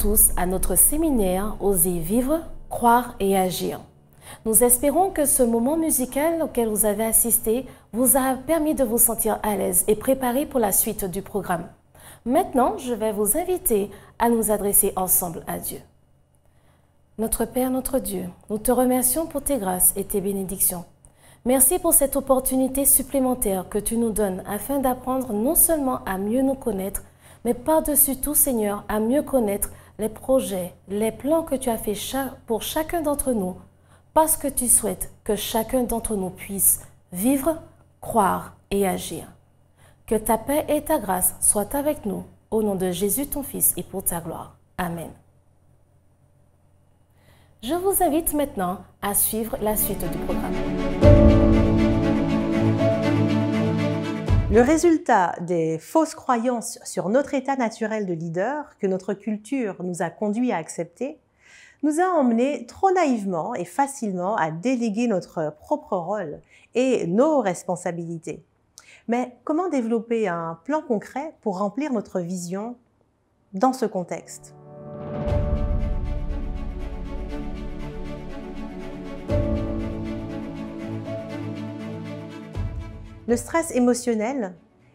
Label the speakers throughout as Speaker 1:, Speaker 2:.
Speaker 1: tous à notre séminaire Oser vivre, croire et agir. Nous espérons que ce moment musical auquel vous avez assisté vous a permis de vous sentir à l'aise et préparé pour la suite du programme. Maintenant, je vais vous inviter à nous adresser ensemble à Dieu. Notre Père, notre Dieu, nous te remercions pour tes grâces et tes bénédictions. Merci pour cette opportunité supplémentaire que tu nous donnes afin d'apprendre non seulement à mieux nous connaître, mais par-dessus tout, Seigneur, à mieux connaître les projets, les plans que tu as fait pour chacun d'entre nous, parce que tu souhaites que chacun d'entre nous puisse vivre, croire et agir. Que ta paix et ta grâce soient avec nous, au nom de Jésus ton Fils et pour ta gloire. Amen. Je vous invite maintenant à suivre la suite du programme.
Speaker 2: Le résultat des fausses croyances sur notre état naturel de leader que notre culture nous a conduit à accepter nous a emmenés trop naïvement et facilement à déléguer notre propre rôle et nos responsabilités. Mais comment développer un plan concret pour remplir notre vision dans ce contexte ? Le stress émotionnel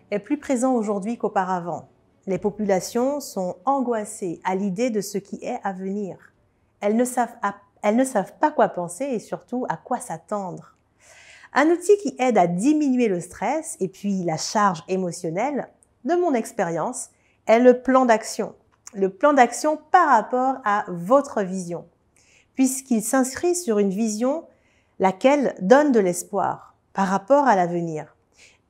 Speaker 2: est plus présent aujourd'hui qu'auparavant. Les populations sont angoissées à l'idée de ce qui est à venir. Elles ne savent pas quoi penser et surtout à quoi s'attendre. Un outil qui aide à diminuer le stress et puis la charge émotionnelle, de mon expérience, est le plan d'action. Le plan d'action par rapport à votre vision, puisqu'il s'inscrit sur une vision laquelle donne de l'espoir par rapport à l'avenir.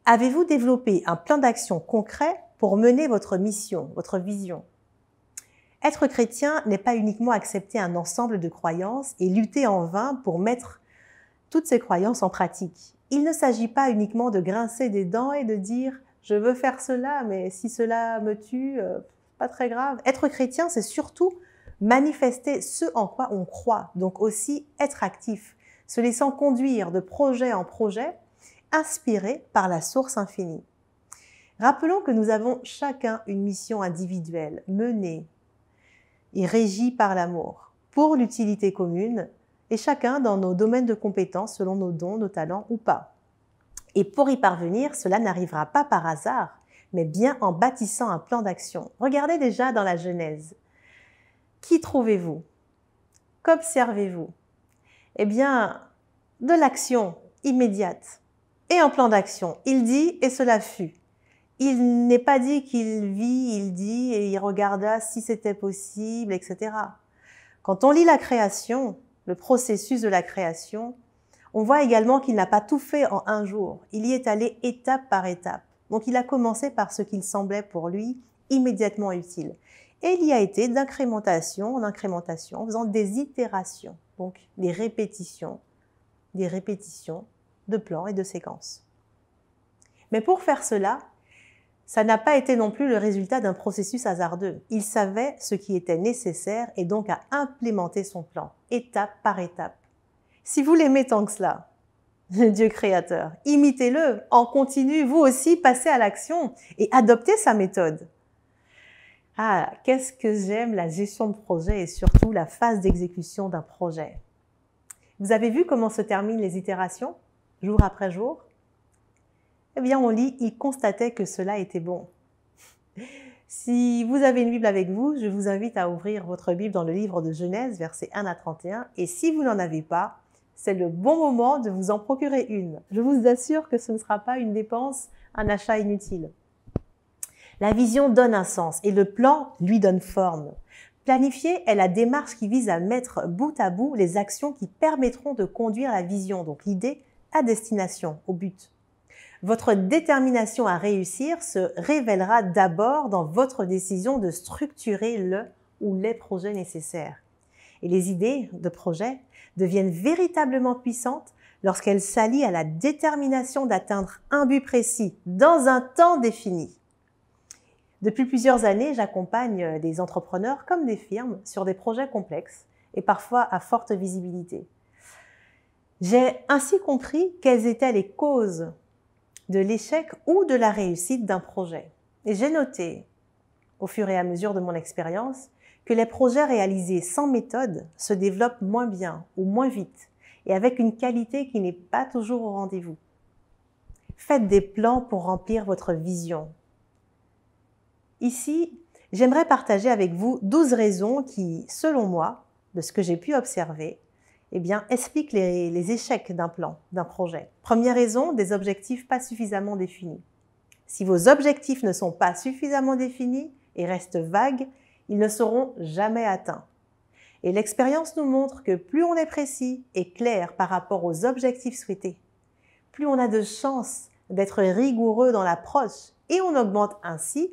Speaker 2: Avez-vous développé un plan d'action concret pour mener votre mission, votre vision ? Être chrétien n'est pas uniquement accepter un ensemble de croyances et lutter en vain pour mettre toutes ces croyances en pratique. Il ne s'agit pas uniquement de grincer des dents et de dire « je veux faire cela, mais si cela me tue, pas très grave ». Être chrétien, c'est surtout manifester ce en quoi on croit, donc aussi être actif, se laissant conduire de projet en projet, inspiré par la source infinie. Rappelons que nous avons chacun une mission individuelle, menée et régie par l'amour, pour l'utilité commune, et chacun dans nos domaines de compétences selon nos dons, nos talents ou pas. Et pour y parvenir, cela n'arrivera pas par hasard, mais bien en bâtissant un plan d'action. Regardez déjà dans la Genèse. Qui trouvez-vous? Qu'observez-vous? Eh bien, de l'action immédiate. Et en plan d'action, il dit « et cela fut ». Il n'est pas dit qu'il vit, il dit et il regarda si c'était possible, etc. Quand on lit la création, le processus de la création, on voit également qu'il n'a pas tout fait en un jour. Il y est allé étape par étape. Donc il a commencé par ce qu'il semblait pour lui immédiatement utile. Et il y a été d'incrémentation en incrémentation, en faisant des itérations, donc des répétitions de plans et de séquences. Mais pour faire cela, ça n'a pas été non plus le résultat d'un processus hasardeux. Il savait ce qui était nécessaire et donc a implémenté son plan, étape par étape. Si vous l'aimez tant que cela, le Dieu créateur, imitez-le en continu, vous aussi, passez à l'action et adoptez sa méthode. Ah, qu'est-ce que j'aime la gestion de projet et surtout la phase d'exécution d'un projet. Vous avez vu comment se terminent les itérations ? Jour après jour, eh bien on lit « il constatait que cela était bon ». Si vous avez une Bible avec vous, je vous invite à ouvrir votre Bible dans le livre de Genèse, versets 1 à 31. Et si vous n'en avez pas, c'est le bon moment de vous en procurer une. Je vous assure que ce ne sera pas une dépense, un achat inutile. La vision donne un sens et le plan lui donne forme. Planifier est la démarche qui vise à mettre bout à bout les actions qui permettront de conduire la vision, donc l'idée, à destination, au but. Votre détermination à réussir se révélera d'abord dans votre décision de structurer le ou les projets nécessaires. Et les idées de projets deviennent véritablement puissantes lorsqu'elles s'allient à la détermination d'atteindre un but précis dans un temps défini. Depuis plusieurs années, j'accompagne des entrepreneurs comme des firmes sur des projets complexes et parfois à forte visibilité. J'ai ainsi compris quelles étaient les causes de l'échec ou de la réussite d'un projet. Et j'ai noté, au fur et à mesure de mon expérience, que les projets réalisés sans méthode se développent moins bien ou moins vite et avec une qualité qui n'est pas toujours au rendez-vous. Faites des plans pour remplir votre vision. Ici, j'aimerais partager avec vous 12 raisons qui, selon moi, de ce que j'ai pu observer, expliquent les échecs d'un plan, d'un projet. Première raison, des objectifs pas suffisamment définis. Si vos objectifs ne sont pas suffisamment définis et restent vagues, ils ne seront jamais atteints. Et l'expérience nous montre que plus on est précis et clair par rapport aux objectifs souhaités, plus on a de chances d'être rigoureux dans l'approche et on augmente ainsi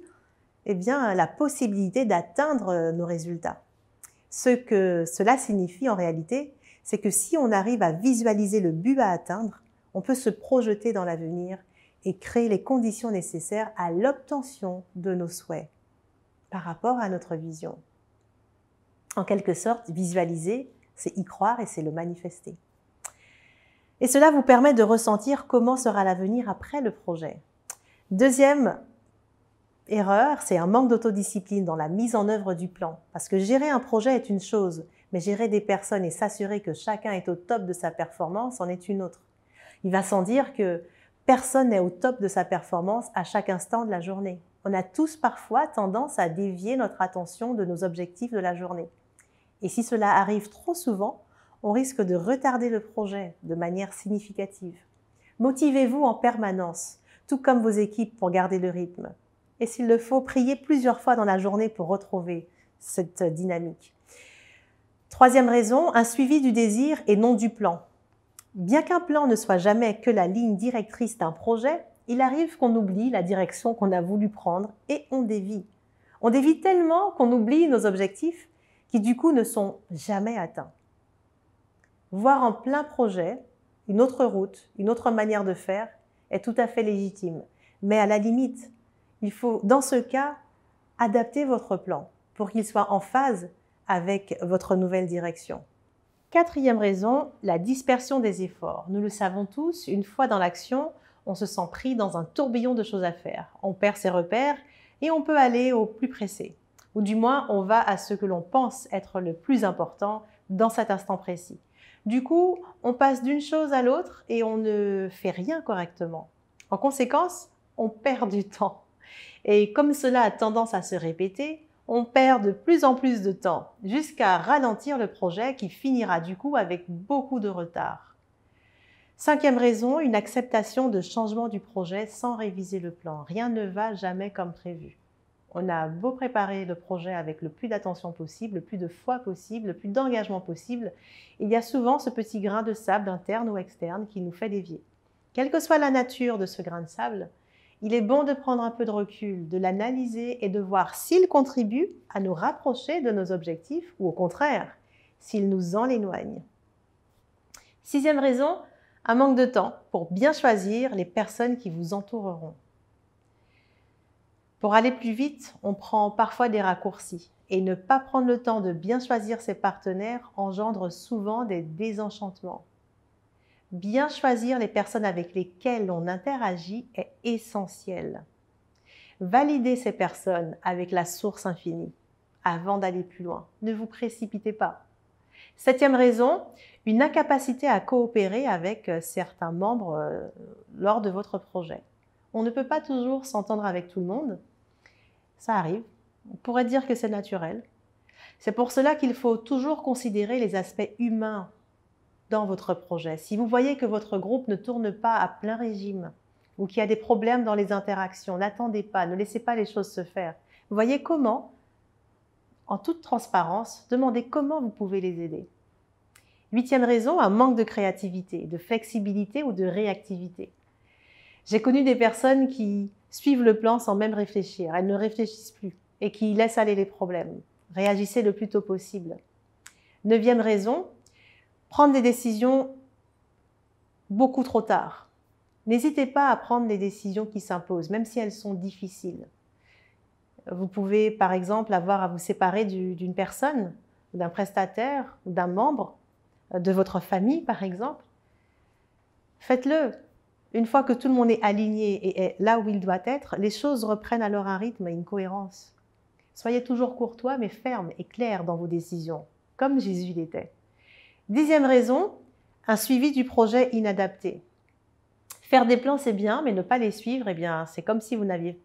Speaker 2: la possibilité d'atteindre nos résultats. Ce que cela signifie en réalité, c'est que si on arrive à visualiser le but à atteindre, on peut se projeter dans l'avenir et créer les conditions nécessaires à l'obtention de nos souhaits par rapport à notre vision. En quelque sorte, visualiser, c'est y croire et c'est le manifester. Et cela vous permet de ressentir comment sera l'avenir après le projet. Deuxième erreur, c'est un manque d'autodiscipline dans la mise en œuvre du plan. Parce que gérer un projet est une chose, mais gérer des personnes et s'assurer que chacun est au top de sa performance en est une autre. Il va sans dire que personne n'est au top de sa performance à chaque instant de la journée. On a tous parfois tendance à dévier notre attention de nos objectifs de la journée. Et si cela arrive trop souvent, on risque de retarder le projet de manière significative. Motivez-vous en permanence, tout comme vos équipes pour garder le rythme. Et s'il le faut, priez plusieurs fois dans la journée pour retrouver cette dynamique. Troisième raison, un suivi du désir et non du plan. Bien qu'un plan ne soit jamais que la ligne directrice d'un projet, il arrive qu'on oublie la direction qu'on a voulu prendre et on dévie. On dévie tellement qu'on oublie nos objectifs qui du coup ne sont jamais atteints. Voir en plein projet une autre route, une autre manière de faire est tout à fait légitime. Mais à la limite, il faut dans ce cas adapter votre plan pour qu'il soit en phase avec votre nouvelle direction. Quatrième raison, la dispersion des efforts. Nous le savons tous, une fois dans l'action, on se sent pris dans un tourbillon de choses à faire. On perd ses repères et on peut aller au plus pressé. Ou du moins, on va à ce que l'on pense être le plus important dans cet instant précis. Du coup, on passe d'une chose à l'autre et on ne fait rien correctement. En conséquence, on perd du temps. Et comme cela a tendance à se répéter, on perd de plus en plus de temps, jusqu'à ralentir le projet qui finira du coup avec beaucoup de retard. Cinquième raison, une acceptation de changement du projet sans réviser le plan. Rien ne va jamais comme prévu. On a beau préparer le projet avec le plus d'attention possible, le plus de foi possible, le plus d'engagement possible, il y a souvent ce petit grain de sable interne ou externe qui nous fait dévier. Quelle que soit la nature de ce grain de sable, il est bon de prendre un peu de recul, de l'analyser et de voir s'il contribue à nous rapprocher de nos objectifs ou au contraire, s'il nous en éloigne. Sixième raison, un manque de temps pour bien choisir les personnes qui vous entoureront. Pour aller plus vite, on prend parfois des raccourcis et ne pas prendre le temps de bien choisir ses partenaires engendre souvent des désenchantements. Bien choisir les personnes avec lesquelles on interagit est essentiel. Validez ces personnes avec la source infinie avant d'aller plus loin. Ne vous précipitez pas. Septième raison, une incapacité à coopérer avec certains membres lors de votre projet. On ne peut pas toujours s'entendre avec tout le monde. Ça arrive. On pourrait dire que c'est naturel. C'est pour cela qu'il faut toujours considérer les aspects humains dans votre projet. Si vous voyez que votre groupe ne tourne pas à plein régime ou qu'il y a des problèmes dans les interactions, n'attendez pas, ne laissez pas les choses se faire. Vous voyez comment, en toute transparence, demandez comment vous pouvez les aider. Huitième raison, un manque de créativité, de flexibilité ou de réactivité. J'ai connu des personnes qui suivent le plan sans même réfléchir. Elles ne réfléchissent plus et qui laissent aller les problèmes. Réagissez le plus tôt possible. Neuvième raison, prendre des décisions beaucoup trop tard. N'hésitez pas à prendre les décisions qui s'imposent, même si elles sont difficiles. Vous pouvez, par exemple, avoir à vous séparer d'une personne, d'un prestataire, d'un membre, de votre famille, par exemple. Faites-le. Une fois que tout le monde est aligné et est là où il doit être, les choses reprennent alors un rythme et une cohérence. Soyez toujours courtois, mais ferme et clair dans vos décisions, comme Jésus l'était. 10e raison, un suivi du projet inadapté. Faire des plans, c'est bien, mais ne pas les suivre, eh bien, c'est comme si vous n'aviez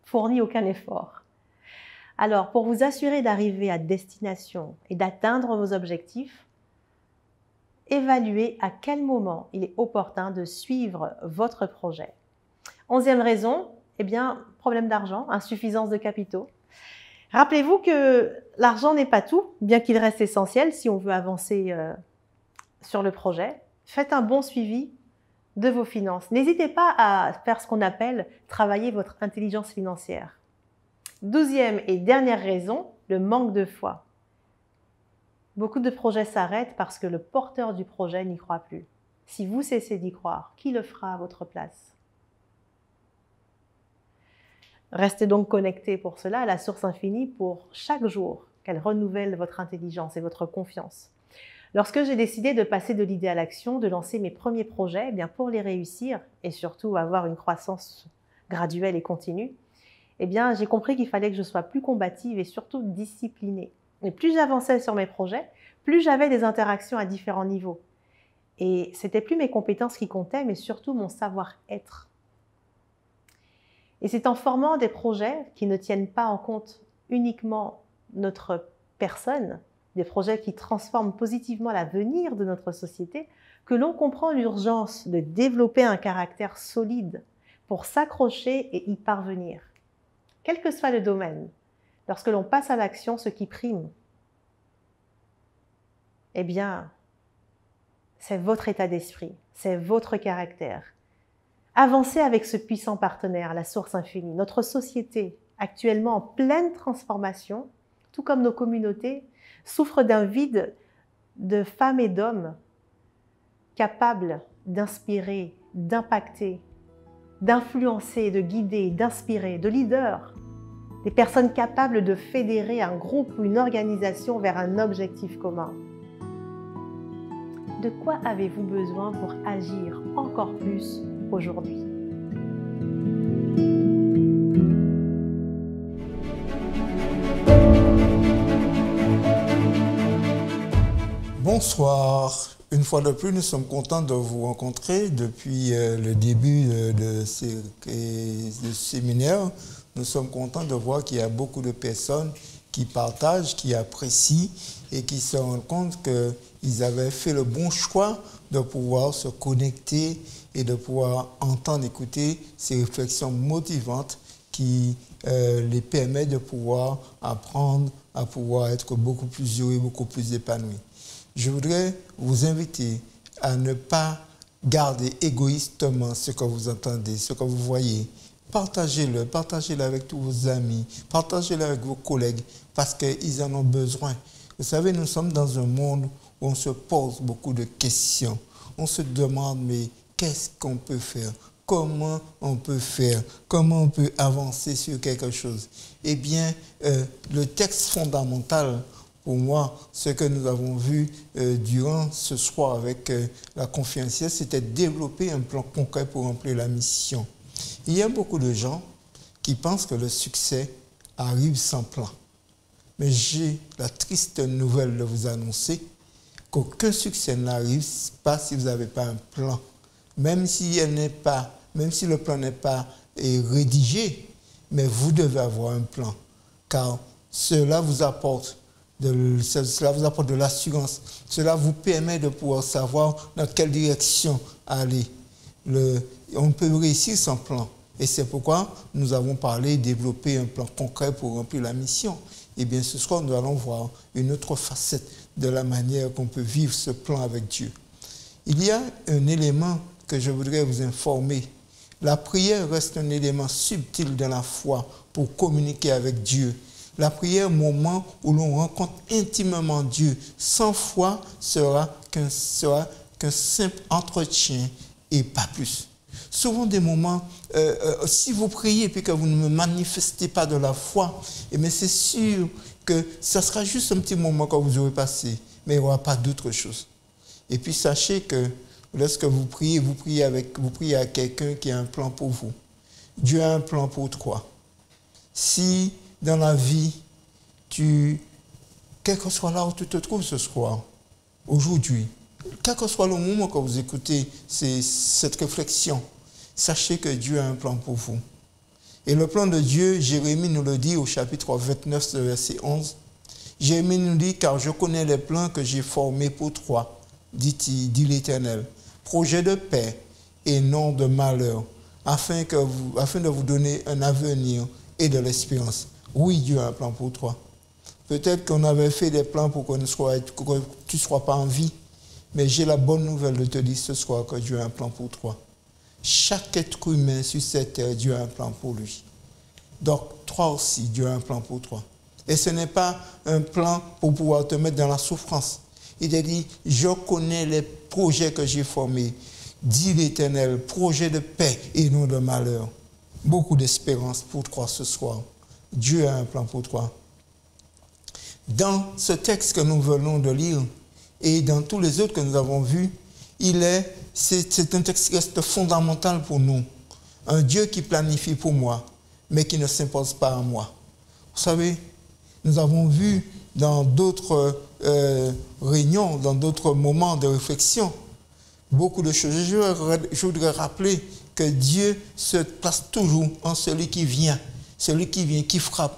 Speaker 2: fourni aucun effort. Alors, pour vous assurer d'arriver à destination et d'atteindre vos objectifs, évaluez à quel moment il est opportun de suivre votre projet. 11e raison, eh bien, problème d'argent, insuffisance de capitaux. Rappelez-vous que l'argent n'est pas tout, bien qu'il reste essentiel si on veut avancer sur le projet. Faites un bon suivi de vos finances. N'hésitez pas à faire ce qu'on appelle travailler votre intelligence financière. 12e et dernière raison, le manque de foi. Beaucoup de projets s'arrêtent parce que le porteur du projet n'y croit plus. Si vous cessez d'y croire, qui le fera à votre place? Restez donc connectés pour cela à la source infinie pour chaque jour qu'elle renouvelle votre intelligence et votre confiance. Lorsque j'ai décidé de passer de l'idée à l'action, de lancer mes premiers projets, eh bien pour les réussir et surtout avoir une croissance graduelle et continue, eh bien j'ai compris qu'il fallait que je sois plus combative et surtout disciplinée. Et plus j'avançais sur mes projets, plus j'avais des interactions à différents niveaux. Et c'était plus mes compétences qui comptaient, mais surtout mon savoir-être. Et c'est en formant des projets qui ne tiennent pas en compte uniquement notre personne, des projets qui transforment positivement l'avenir de notre société, que l'on comprend l'urgence de développer un caractère solide pour s'accrocher et y parvenir. Quel que soit le domaine, lorsque l'on passe à l'action, ce qui prime, eh bien, c'est votre état d'esprit, c'est votre caractère. Avancez avec ce puissant partenaire, la source infinie. Notre société, actuellement en pleine transformation, tout comme nos communautés, souffre d'un vide de femmes et d'hommes capables d'inspirer, d'impacter, d'influencer, de guider, d'inspirer, de leaders. Des personnes capables de fédérer un groupe ou une organisation vers un objectif commun. De quoi avez-vous besoin pour agir encore plus aujourd'hui?
Speaker 3: Bonsoir. Une fois de plus, nous sommes contents de vous rencontrer depuis le début de ce séminaire. Nous sommes contents de voir qu'il y a beaucoup de personnes qui partagent, qui apprécient et qui se rendent compte qu'ils avaient fait le bon choix de pouvoir se connecter et de pouvoir entendre, écouter ces réflexions motivantes qui les permettent de pouvoir apprendre à pouvoir être beaucoup plus heureux, beaucoup plus épanouis. Je voudrais vous inviter à ne pas garder égoïstement ce que vous entendez, ce que vous voyez. Partagez-le avec tous vos amis, partagez-le avec vos collègues parce qu'ils en ont besoin. Vous savez, nous sommes dans un monde où on se pose beaucoup de questions. On se demande, mais qu'est-ce qu'on peut faire? Comment on peut faire? Comment on peut avancer sur quelque chose? Eh bien, le texte fondamental, pour moi, ce que nous avons vu durant ce soir avec la conférencière, c'était développer un plan concret pour remplir la mission. Il y a beaucoup de gens qui pensent que le succès arrive sans plan. Mais j'ai la triste nouvelle de vous annoncer qu'aucun succès n'arrive pas si vous n'avez pas un plan. Même si le plan n'est pas rédigé, mais vous devez avoir un plan. Car cela vous apporte de l'assurance. Cela vous permet de pouvoir savoir dans quelle direction aller. On peut réussir sans plan. Et c'est pourquoi nous avons parlé de développer un plan concret pour remplir la mission. Et bien ce soir, nous allons voir une autre facette de la manière qu'on peut vivre ce plan avec Dieu. Il y a un élément que je voudrais vous informer. La prière reste un élément subtil dans la foi pour communiquer avec Dieu. La prière, moment où l'on rencontre intimement Dieu, sans foi, sera qu'un simple entretien et pas plus. Souvent des moments, si vous priez et que vous ne me manifestez pas de la foi, mais c'est sûr que ça sera juste un petit moment que vous aurez passé, mais il n'y aura pas d'autre chose. Et puis sachez que lorsque vous priez à quelqu'un qui a un plan pour vous. Dieu a un plan pour toi. Si dans la vie, quel que soit là où tu te trouves ce soir, aujourd'hui, quel que soit le moment que vous écoutez cette réflexion, sachez que Dieu a un plan pour vous. Et le plan de Dieu, Jérémie nous le dit au chapitre 29, verset 11. Jérémie nous dit, car je connais les plans que j'ai formés pour toi, dit l'Éternel, projet de paix et non de malheur, afin de vous donner un avenir et de l'espérance. Oui, Dieu a un plan pour toi. Peut-être qu'on avait fait des plans pour que tu ne sois pas en vie, mais j'ai la bonne nouvelle de te dire ce soir que Dieu a un plan pour toi. Chaque être humain sur cette terre, Dieu a un plan pour lui. Donc, toi aussi, Dieu a un plan pour toi. Et ce n'est pas un plan pour pouvoir te mettre dans la souffrance. Il a dit, je connais les projets que j'ai formés, dit l'Éternel, projets de paix et non de malheur. Beaucoup d'espérance pour toi ce soir. Dieu a un plan pour toi. Dans ce texte que nous venons de lire et dans tous les autres que nous avons vus, c'est un texte qui reste fondamental pour nous. Un Dieu qui planifie pour moi, mais qui ne s'impose pas à moi. Vous savez, nous avons vu dans d'autres réunions, dans d'autres moments de réflexion, beaucoup de choses. Je voudrais rappeler que Dieu se place toujours en celui qui vient, qui frappe,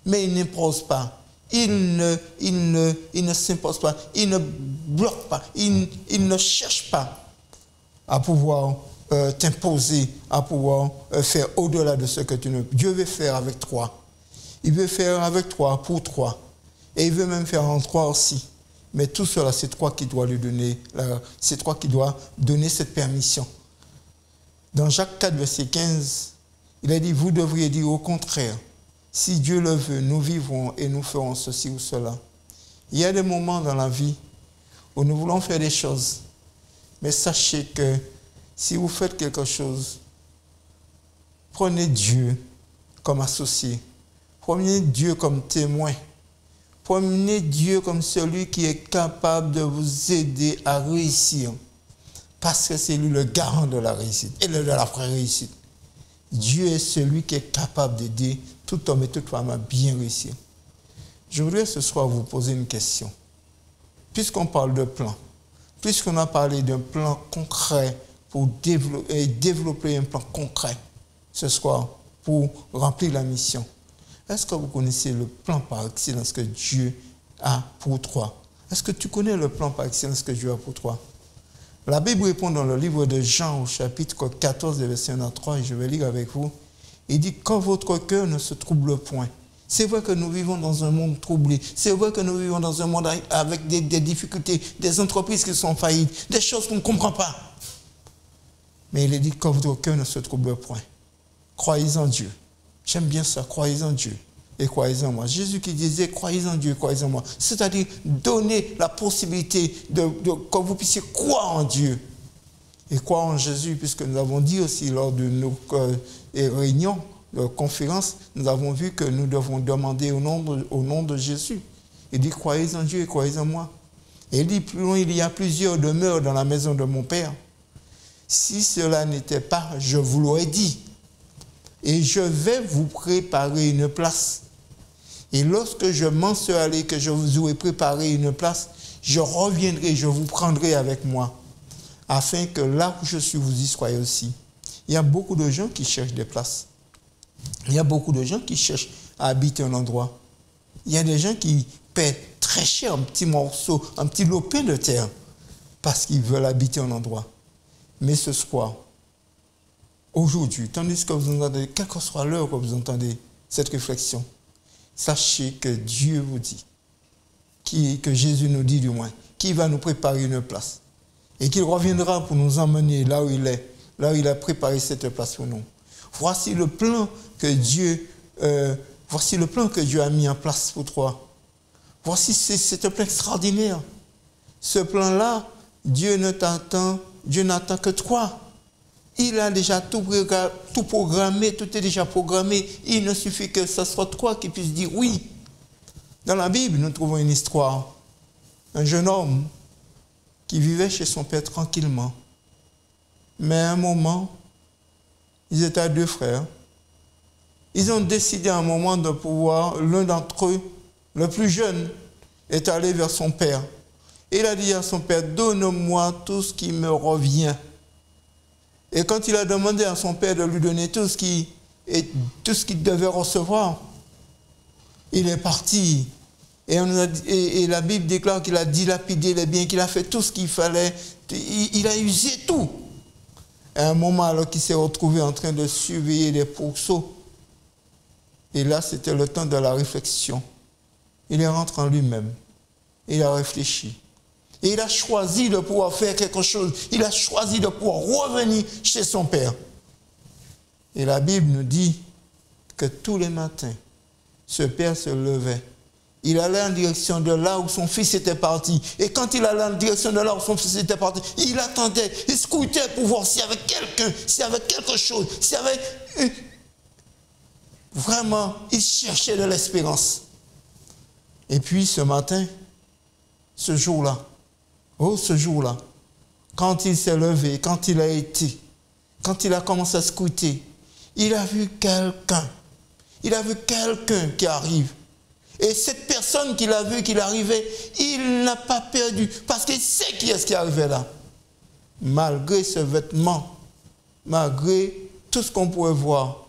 Speaker 3: mais il n'impose pas. Il ne s'impose pas, il ne bloque pas, il ne cherche pas à pouvoir t'imposer, à pouvoir faire au-delà de ce que Dieu veut faire avec toi. Il veut faire avec toi, pour toi. Et il veut même faire en toi aussi. Mais tout cela, c'est toi qui dois lui donner, c'est toi qui dois donner cette permission. Dans Jacques 4, verset 15, il a dit, vous devriez dire au contraire, si Dieu le veut, nous vivrons et nous ferons ceci ou cela. Il y a des moments dans la vie où nous voulons faire des choses, mais sachez que si vous faites quelque chose, prenez Dieu comme associé, prenez Dieu comme témoin, prenez Dieu comme celui qui est capable de vous aider à réussir, parce que c'est lui le garant de la réussite et de la vraie réussite. Dieu est celui qui est capable d'aider tout homme et toute femme à bien réussir. Je voudrais ce soir vous poser une question. Puisqu'on parle de plan, puisqu'on a parlé d'un plan concret pour développer un plan concret ce soir pour remplir la mission, est-ce que vous connaissez le plan par excellence que Dieu a pour toi? Est-ce que tu connais le plan par excellence que Dieu a pour toi? La Bible répond dans le livre de Jean au chapitre 14, verset 1 à 3, et je vais lire avec vous. Il dit, quand votre cœur ne se trouble point. C'est vrai que nous vivons dans un monde troublé. C'est vrai que nous vivons dans un monde avec des difficultés, des entreprises qui sont faillites, des choses qu'on ne comprend pas. Mais il est dit, quand votre cœur ne se trouble point. Croyez en Dieu. J'aime bien ça, croyez en Dieu et croyez en moi. Jésus qui disait, croyez en Dieu, croyez en moi. C'est-à-dire, donner la possibilité que vous puissiez croire en Dieu et croire en Jésus, puisque nous avons dit aussi lors de nos réunions, conférences, nous avons vu que nous devons demander au nom de Jésus. Il dit, croyez en Dieu et croyez en moi. Et il dit, plus loin, il y a plusieurs demeures dans la maison de mon Père. Si cela n'était pas, je vous l'aurais dit. Et je vais vous préparer une place. Et lorsque je m'en serai allé, que je vous aurai préparé une place, je reviendrai, je vous prendrai avec moi, afin que là où je suis, vous y soyez aussi. Il y a beaucoup de gens qui cherchent des places. Il y a beaucoup de gens qui cherchent à habiter un endroit. Il y a des gens qui paient très cher un petit morceau, un petit lopin de terre, parce qu'ils veulent habiter un endroit. Mais ce soir, aujourd'hui, tandis que vous entendez, quelle que soit l'heure que vous entendez cette réflexion, sachez que Dieu vous dit, que Jésus nous dit du moins, qu'il va nous préparer une place et qu'il reviendra pour nous emmener là où il est, là où il a préparé cette place pour nous. Voici le plan que Dieu a mis en place pour toi. Voici, c'est un plan extraordinaire. Ce plan-là, Dieu n'attend que toi. Il a déjà tout programmé, tout est déjà programmé. Il ne suffit que ce soit toi qui puisses dire oui. Dans la Bible, nous trouvons une histoire. Un jeune homme qui vivait chez son père tranquillement. Mais à un moment, ils étaient deux frères. ils ont décidé à un moment de pouvoir, l'un d'entre eux, le plus jeune, est allé vers son père. Il a dit à son père, donne-moi tout ce qui me revient. Et quand il a demandé à son père de lui donner tout ce qu'il devait recevoir, il est parti. Et la Bible déclare qu'il a dilapidé les biens, qu'il a fait tout ce qu'il fallait. Il a usé tout. À un moment, alors qu'il s'est retrouvé en train de surveiller les pourceaux, et là, c'était le temps de la réflexion. Il est rentré en lui-même. Il a réfléchi. Et il a choisi de pouvoir faire quelque chose. Il a choisi de pouvoir revenir chez son père. Et la Bible nous dit que tous les matins, ce père se levait. Il allait en direction de là où son fils était parti. Et quand il allait en direction de là où son fils était parti, il attendait, il scrutait pour voir s'il y avait quelqu'un, s'il y avait quelque chose, s'il y avait... Vraiment, il cherchait de l'espérance. Et puis ce matin, ce jour-là, quand il s'est levé, quand il a commencé à scruter, il a vu quelqu'un. Il a vu quelqu'un qui arrive. Et cette personne qu'il a vu qu'il arrivait, il n'a pas perdu, parce qu'il sait qui est-ce qui arrivait là. Malgré ce vêtement, malgré tout ce qu'on pouvait voir,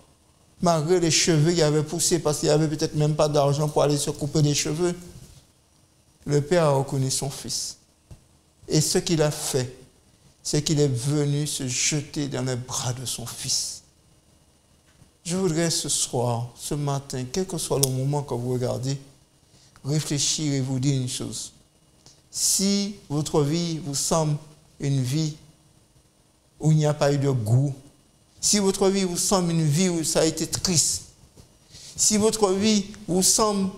Speaker 3: malgré les cheveux qui avaient poussé, parce qu'il n'y avait peut-être même pas d'argent pour aller se couper les cheveux, le père a reconnu son fils. Et ce qu'il a fait, c'est qu'il est venu se jeter dans les bras de son fils. Je voudrais ce soir, ce matin, quel que soit le moment que vous regardez, réfléchir et vous dire une chose. Si votre vie vous semble une vie où il n'y a pas eu de goût, si votre vie vous semble une vie où ça a été triste, si votre vie vous semble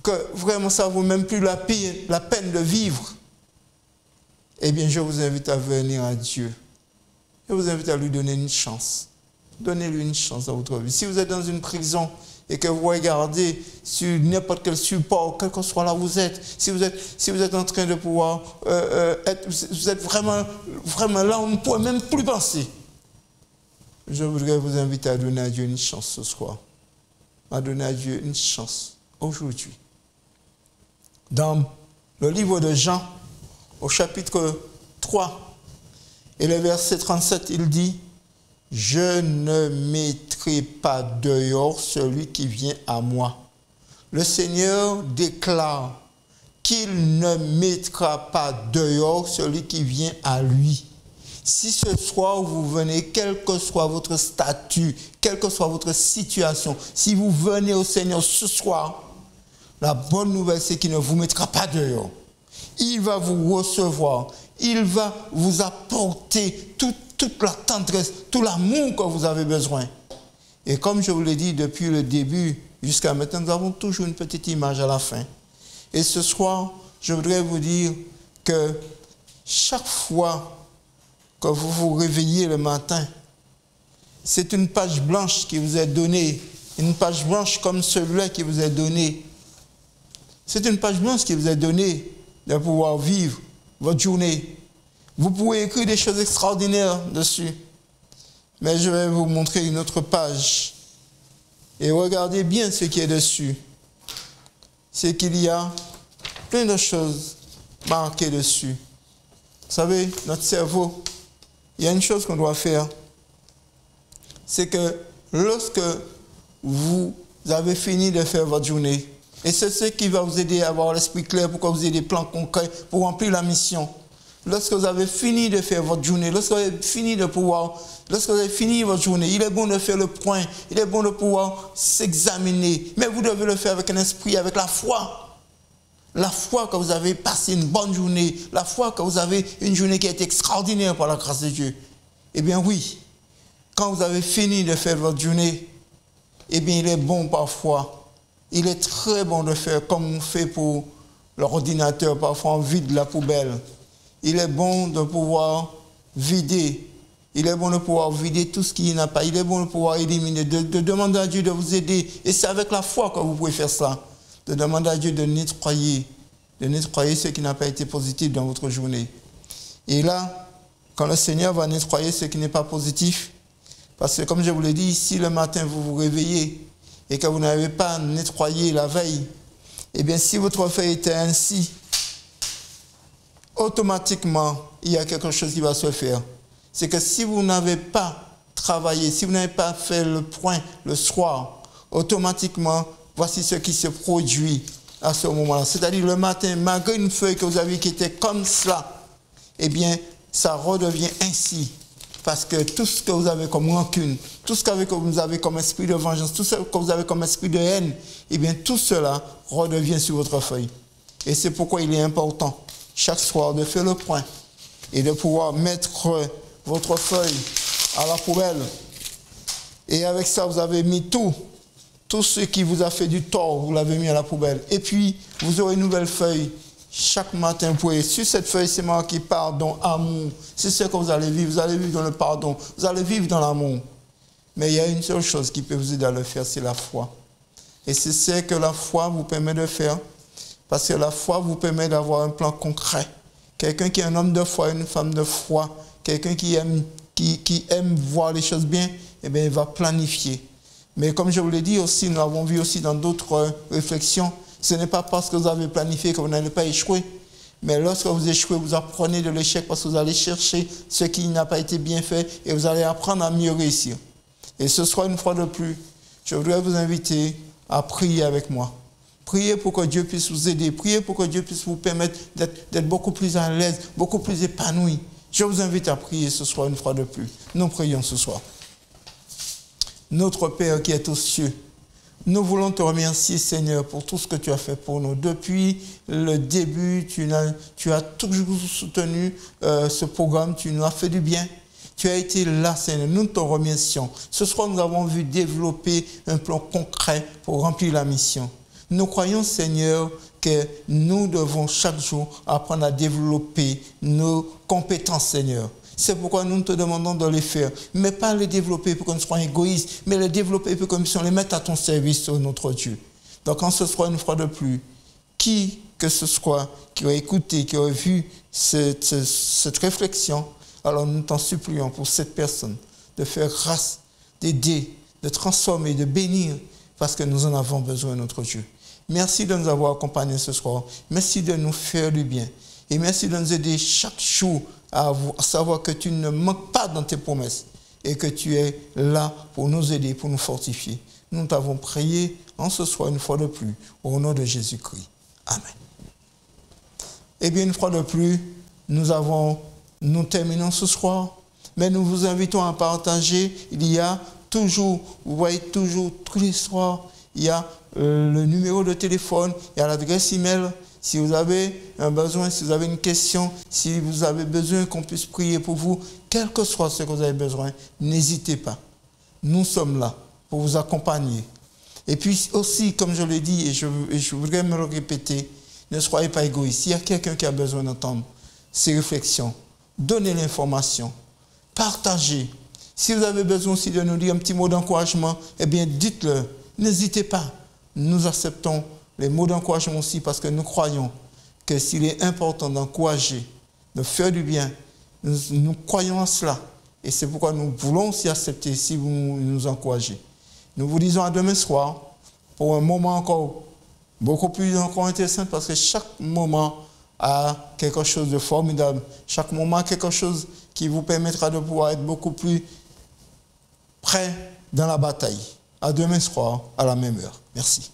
Speaker 3: que vraiment ça ne vaut même plus la peine de vivre, eh bien je vous invite à venir à Dieu. Je vous invite à lui donner une chance. Donnez-lui une chance dans votre vie. Si vous êtes dans une prison et que vous regardez sur n'importe quel support, quel que soit là où vous êtes, si vous êtes en train de pouvoir vous êtes vraiment là où vous ne pouvez même plus penser, je voudrais vous inviter à donner à Dieu une chance ce soir. À donner à Dieu une chance aujourd'hui. Dans le livre de Jean, au chapitre 3, et le verset 37, il dit « Je ne mettrai pas dehors celui qui vient à moi. » Le Seigneur déclare qu'il ne mettra pas dehors celui qui vient à lui. Si ce soir vous venez, quel que soit votre statut, quelle que soit votre situation, si vous venez au Seigneur ce soir, la bonne nouvelle c'est qu'il ne vous mettra pas dehors. Il va vous recevoir, il va vous apporter toute la tendresse, tout l'amour que vous avez besoin. Et comme je vous l'ai dit depuis le début jusqu'à maintenant, nous avons toujours une petite image à la fin. Et ce soir, je voudrais vous dire que chaque fois que vous vous réveillez le matin, c'est une page blanche qui vous est donnée, une page blanche comme celui-là qui vous est donné. C'est une page blanche qui vous est donnée de pouvoir vivre votre journée. Vous pouvez écrire des choses extraordinaires dessus. Mais je vais vous montrer une autre page. Et regardez bien ce qui est dessus. C'est qu'il y a plein de choses marquées dessus. Vous savez, notre cerveau, il y a une chose qu'on doit faire. C'est que lorsque vous avez fini de faire votre journée, et c'est ce qui va vous aider à avoir l'esprit clair pour que vous ayez des plans concrets pour remplir la mission. Lorsque vous avez fini de faire votre journée, lorsque vous avez fini votre journée, il est bon de faire le point, il est bon de pouvoir s'examiner. Mais vous devez le faire avec un esprit, avec la foi. La foi que vous avez passé une bonne journée, la foi que vous avez une journée qui a été extraordinaire par la grâce de Dieu. Eh bien oui, quand vous avez fini de faire votre journée, eh bien il est bon parfois, il est très bon de faire comme on fait pour l'ordinateur, parfois on vide la poubelle. Il est bon de pouvoir vider. Il est bon de pouvoir vider tout ce qui n'a pas. Il est bon de pouvoir éliminer, de demander à Dieu de vous aider. Et c'est avec la foi que vous pouvez faire ça. De demander à Dieu de nettoyer ce qui n'a pas été positif dans votre journée. Et là, quand le Seigneur va nettoyer ce qui n'est pas positif, Parce que comme je vous l'ai dit, si le matin vous vous réveillez et que vous n'avez pas nettoyé la veille, eh bien si votre feuille était ainsi, automatiquement, il y a quelque chose qui va se faire. C'est que si vous n'avez pas travaillé, si vous n'avez pas fait le point le soir, automatiquement, voici ce qui se produit à ce moment-là. C'est-à-dire le matin, malgré une feuille que vous avez qui était comme cela, eh bien, ça redevient ainsi. Parce que tout ce que vous avez comme rancune, tout ce que vous avez comme esprit de vengeance, tout ce que vous avez comme esprit de haine, eh bien, tout cela redevient sur votre feuille. Et c'est pourquoi il est important, chaque soir, de faire le point et de pouvoir mettre votre feuille à la poubelle. Et avec ça, vous avez mis tout ce qui vous a fait du tort, vous l'avez mis à la poubelle. Et puis, vous aurez une nouvelle feuille. Chaque matin, vous pouvez, sur cette feuille, c'est marqué pardon, amour. C'est ce que vous allez vivre dans le pardon, vous allez vivre dans l'amour. Mais il y a une seule chose qui peut vous aider à le faire, c'est la foi. Et c'est ce que la foi vous permet de faire, parce que la foi vous permet d'avoir un plan concret. Quelqu'un qui est un homme de foi, une femme de foi, quelqu'un qui aime voir les choses bien, eh bien, il va planifier. Mais comme je vous l'ai dit aussi, nous l'avons vu aussi dans d'autres réflexions, ce n'est pas parce que vous avez planifié que vous n'allez pas échouer. Mais lorsque vous échouez, vous apprenez de l'échec parce que vous allez chercher ce qui n'a pas été bien fait et vous allez apprendre à mieux réussir. Et ce soir, une fois de plus, je voudrais vous inviter à prier avec moi. Priez pour que Dieu puisse vous aider. Priez pour que Dieu puisse vous permettre d'être beaucoup plus à l'aise, beaucoup plus épanoui. Je vous invite à prier ce soir une fois de plus. Nous prions ce soir. Notre Père qui est aux cieux, nous voulons te remercier, Seigneur, pour tout ce que tu as fait pour nous. Depuis le début, tu as toujours soutenu ce programme, tu nous as fait du bien. Tu as été là, Seigneur. Nous te remercions. Ce soir, nous avons vu développer un plan concret pour remplir la mission. Nous croyons, Seigneur, que nous devons chaque jour apprendre à développer nos compétences, Seigneur. C'est pourquoi nous te demandons de les faire. Mais pas les développer pour que nous soyons égoïstes, mais les développer pour que nous puissions les mettre à ton service, notre Dieu. Donc, quand ce sera une fois de plus, qui que ce soit qui aurait écouté, qui aurait vu cette réflexion, alors nous t'en supplions pour cette personne de faire grâce, d'aider, de transformer, de bénir, parce que nous en avons besoin, notre Dieu. Merci de nous avoir accompagnés ce soir. Merci de nous faire du bien. Et merci de nous aider chaque jour à savoir que tu ne manques pas dans tes promesses et que tu es là pour nous aider, pour nous fortifier. Nous t'avons prié en ce soir une fois de plus, au nom de Jésus-Christ. Amen. Eh bien, une fois de plus, nous terminons ce soir, mais nous vous invitons à partager. Il y a toujours, vous voyez toujours, tous les soirs, il y a le numéro de téléphone, il y a l'adresse email. Si vous avez un besoin, si vous avez une question, si vous avez besoin qu'on puisse prier pour vous, quel que soit ce que vous avez besoin, n'hésitez pas. Nous sommes là pour vous accompagner. Et puis aussi, comme je l'ai dit, et je voudrais me le répéter, ne soyez pas égoïstes. S'il y a quelqu'un qui a besoin d'entendre ces réflexions, donnez l'information, partagez. Si vous avez besoin aussi de nous dire un petit mot d'encouragement, eh bien dites-le. N'hésitez pas. Nous acceptons les mots d'encouragement aussi parce que nous croyons que s'il est important d'encourager, de faire du bien, nous croyons à cela. Et c'est pourquoi nous voulons aussi accepter si vous nous encouragez. Nous vous disons à demain soir pour un moment encore beaucoup plus intéressant parce que chaque moment a quelque chose de formidable. Chaque moment a quelque chose qui vous permettra de pouvoir être beaucoup plus prêt dans la bataille. À demain soir, à la même heure. Merci.